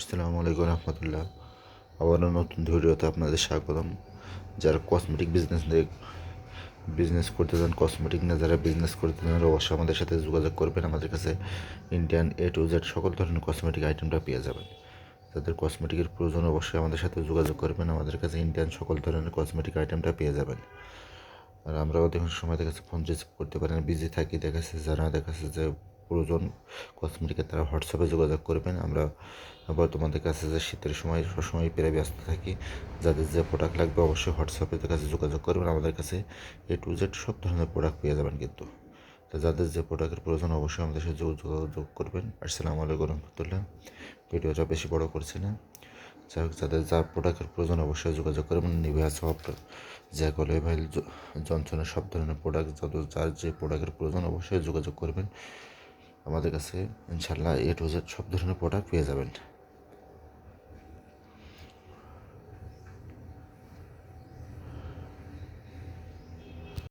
আসসালামু আলাইকুম রহমতুল্লাহ। আবারও নতুন ভিডিওতে আপনাদের স্বাগতম। যারা কসমেটিক বিজনেস করতে চান, কসমেটিক না যারা বিজনেস করতে চান, অবশ্যই আমাদের সাথে যোগাযোগ করবেন। আমাদের কাছে ইন্ডিয়ান A to Z সকল ধরনের কসমেটিক আইটেমটা পেয়ে যাবেন। যাদের কসমেটিকের প্রয়োজন অবশ্যই আমাদের সাথে যোগাযোগ করবেন। আমাদের কাছে ইন্ডিয়ান সকল ধরনের কসমেটিক আইটেমটা পেয়ে যাবেন। আর আমরাও দেখুন সময় দেখাচ্ছে ফোন রিসিভ করতে পারেন, বিজি থাকি। দেখাচ্ছে যারা দেখাচ্ছে যে প্রয়োজন কসমেটিকের, তারা হোয়াটসঅ্যাপে যোগাযোগ করবেন। আমরা তোমাদের কাছে যে শীতের সময় সবসময় প্রায় ব্যস্ত থাকি। যাদের যে প্রোডাক্ট লাগবে অবশ্যই হোয়াটসঅ্যাপে কাছে যোগাযোগ করবেন। আমাদের কাছে A to Z সব ধরনের প্রোডাক্ট পেয়ে যাবেন কিন্তু। তো যাদের যে প্রোডাক্টের প্রয়োজন অবশ্যই আমাদের সাথে যোগাযোগ করবেন। আসসালামু আলাইকুম রহমতুল্লাহ। ভিডিওটা বেশি বড় করছি না। যাই হোক, যাদের যা প্রোডাক্টের প্রয়োজন অবশ্যই যোগাযোগ করবেন। নিভিয়া সফট, জ্যাকল, এভাইল, জনসনের সব ধরনের প্রোডাক্ট, যার যে প্রোডাক্টের প্রয়োজন অবশ্যই যোগাযোগ করবেন। আমাদের কাছে ইনশাল্লাহ A to Z সব ধরনের প্রোডাক্ট পেয়ে যাবেন।